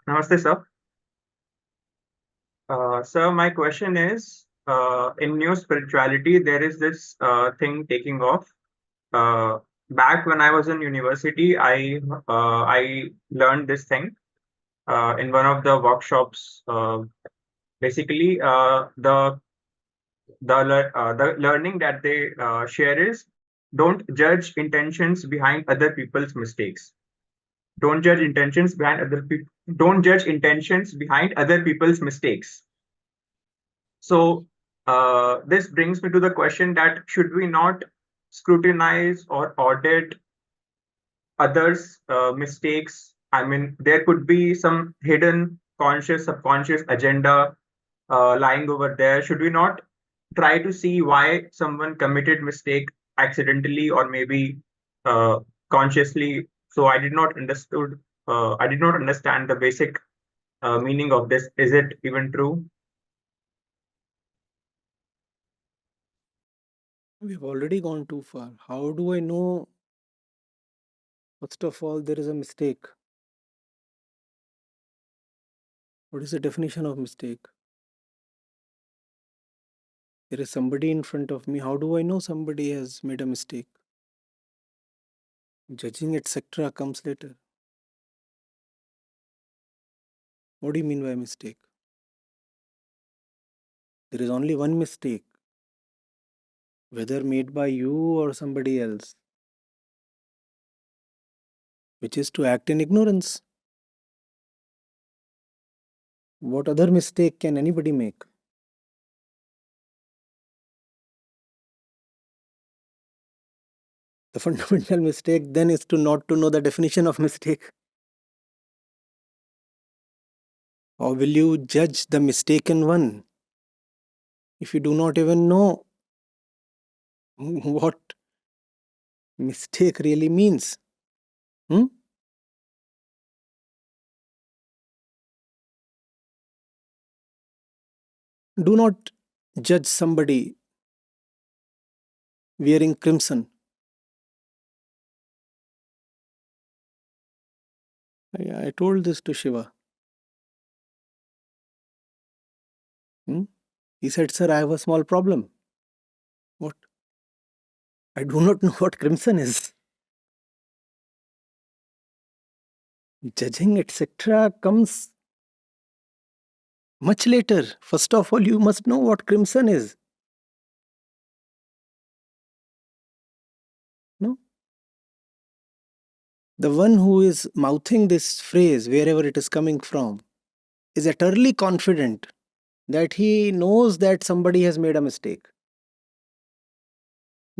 Namaste, sir. Sir, my question is, in new spirituality, there is this thing taking off. Uh, Back when I was in university, I learned this thing in one of the workshops. Basically, the learning that they share is don't judge intentions behind other people's mistakes. Don't judge intentions behind other people. Don't judge intentions behind other people's mistakes. So this brings me to the question that should we not scrutinize or audit others' mistakes? I mean, there could be some hidden conscious, subconscious agenda lying over there. Should we not try to see why someone committed mistake accidentally or maybe uh, consciously? So I did not understood. I did not understand the basic meaning of this. Is it even true? We've already gone too far. How do I know, first of all, there is a mistake? What is the definition of mistake? There is somebody in front of me. How do I know somebody has made a mistake? Judging, etc., comes later. What do you mean by mistake? There is only one mistake, whether made by you or somebody else, which is to act in ignorance. What other mistake can anybody make? The fundamental mistake then is to not to know the definition of mistake. How will you judge the mistaken one if you do not even know what mistake really means? Hmm? Do not judge somebody wearing crimson. I told this to Shiva. He said, "Sir, I have a small problem." What? I do not know what crimson is. Judging, etc., comes much later. First of all, you must know what crimson is. No? The one who is mouthing this phrase, wherever it is coming from, is utterly confident that he knows that somebody has made a mistake.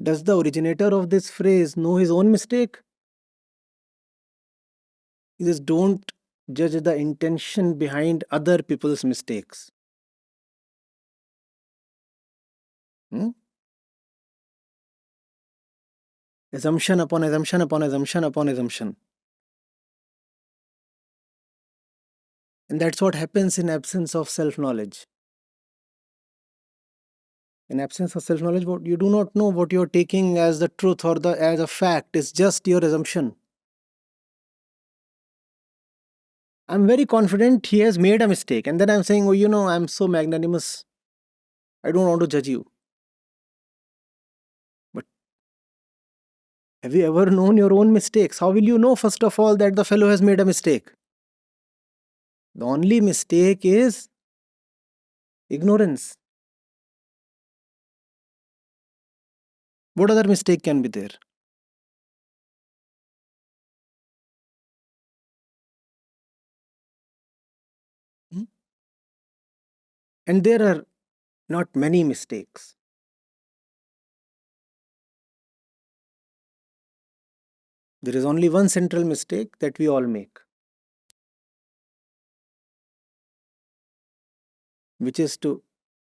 Does the originator of this phrase know his own mistake? He says, don't judge the intention behind other people's mistakes. Assumption upon assumption upon assumption upon assumption. And that's what happens in absence of self-knowledge. In absence of self-knowledge, what you do not know what you're taking as the truth or as a fact. It's just your assumption. I'm very confident he has made a mistake. And then I'm saying, oh, I'm so magnanimous. I don't want to judge you. But have you ever known your own mistakes? How will you know, first of all, that the fellow has made a mistake? The only mistake is ignorance. What other mistake can be there? And there are not many mistakes. There is only one central mistake that we all make, which is to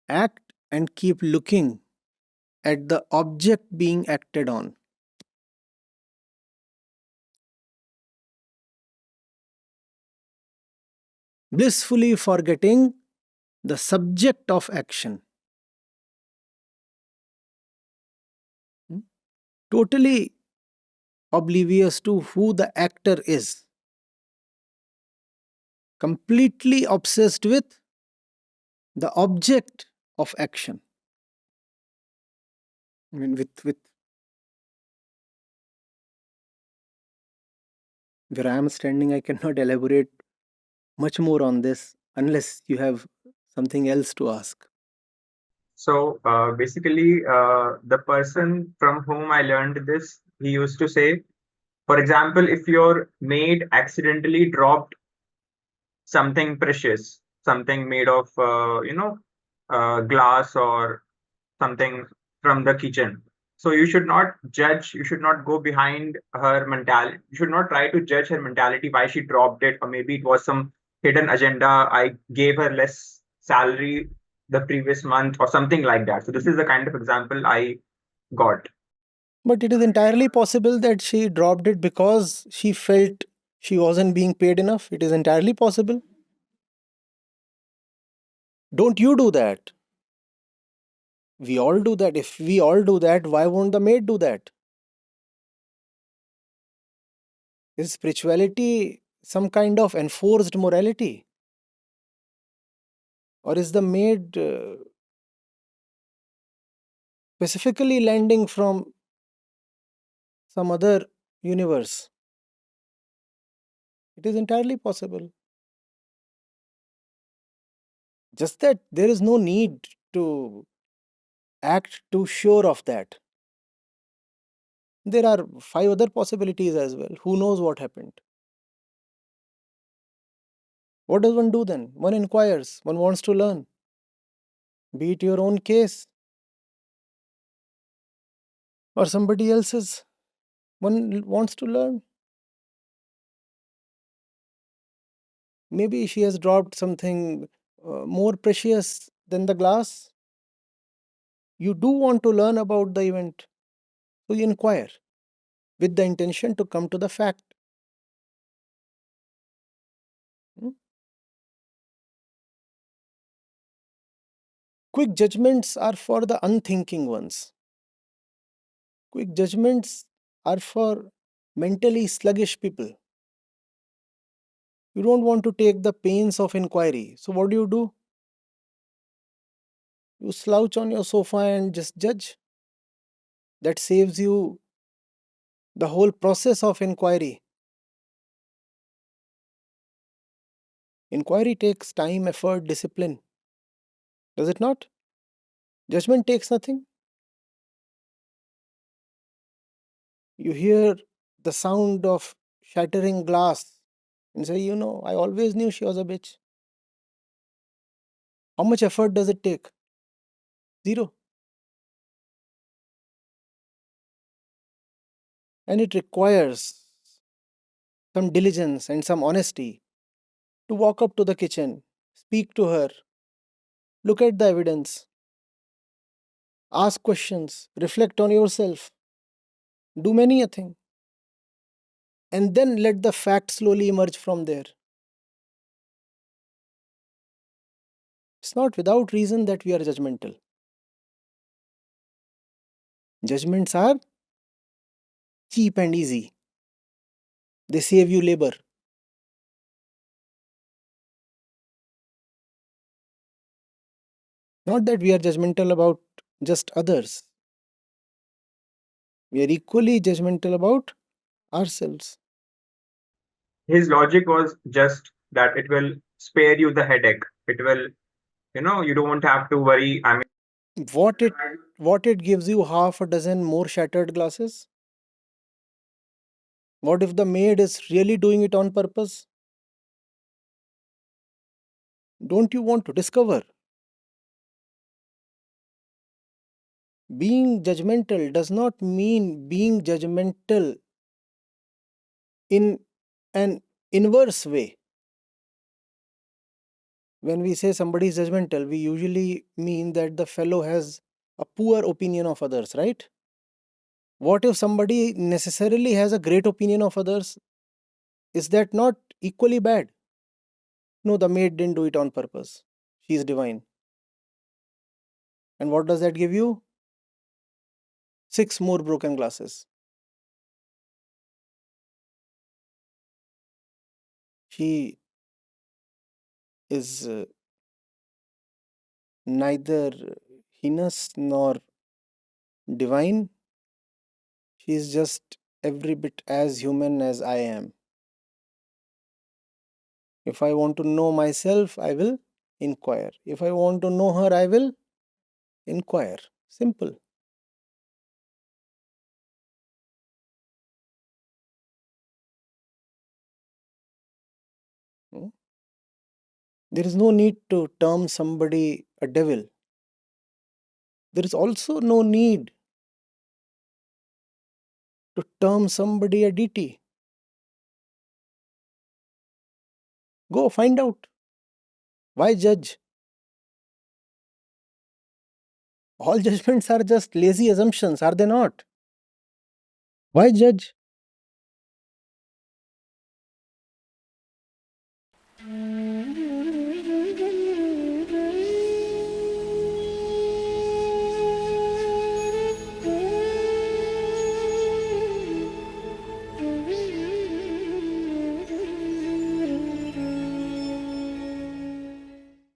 act and keep looking at the object being acted on. Blissfully forgetting the subject of action. Totally oblivious to who the actor is. completely obsessed with the object of action. I mean, with where I am standing, I cannot elaborate much more on this unless you have something else to ask. So basically, the person from whom I learned this, he used to say, for example, if your maid accidentally dropped something precious, something made of, glass or something from the kitchen. So you should not judge, you should not go behind her mentality. You should not try to judge her mentality why she dropped it, or maybe it was some hidden agenda. I gave her less salary the previous month or something like that. So this is the kind of example I got. But it is entirely possible that she dropped it because she felt she wasn't being paid enough. It is entirely possible. Don't you do that? We all do that. If we all do that, why won't the maid do that? Is spirituality some kind of enforced morality? Or is the maid specifically landing from some other universe? It is entirely possible. Just that there is no need to act too sure of that. There are five other possibilities as well. Who knows what happened? What does one do then? One inquires, one wants to learn. Be it your own case or somebody else's, one wants to learn. Maybe she has dropped something more precious than the glass. You do want to learn about the event, so you inquire with the intention to come to the fact. Hmm? Quick judgments are for the unthinking ones. Quick judgments are for mentally sluggish people. You don't want to take the pains of inquiry. So, what do? You slouch on your sofa and just judge. That saves you the whole process of inquiry. Inquiry takes time, effort, discipline. Does it not? Judgment takes nothing. You hear the sound of shattering glass and say, I always knew she was a bitch. How much effort does it take? Zero. And it requires some diligence and some honesty to walk up to the kitchen, speak to her, look at the evidence, ask questions, reflect on yourself, do many a thing, and then let the fact slowly emerge from there. It's not without reason that we are judgmental. Judgments are cheap and easy, they save you labor. Not that we are judgmental about just others, we are equally judgmental about ourselves. His logic was just that it will spare you the headache. It will, you don't have to worry. I mean, What it what it gives you half a dozen more shattered glasses? What if the maid is really doing it on purpose? Don't you want to discover? Being judgmental does not mean being judgmental in an inverse way. When we say somebody is judgmental, we usually mean that the fellow has a poor opinion of others, right? What if somebody necessarily has a great opinion of others? Is that not equally bad? No, the maid didn't do it on purpose. She is divine. And what does that give you? 6 more broken glasses. She is neither heinous nor divine. She is just every bit as human as I am. If I want to know myself, I will inquire. If I want to know her, I will inquire. Simple. Hmm? There is no need to term somebody a devil. There is also no need to term somebody a deity. Go find out. Why judge? All judgments are just lazy assumptions, are they not? Why judge?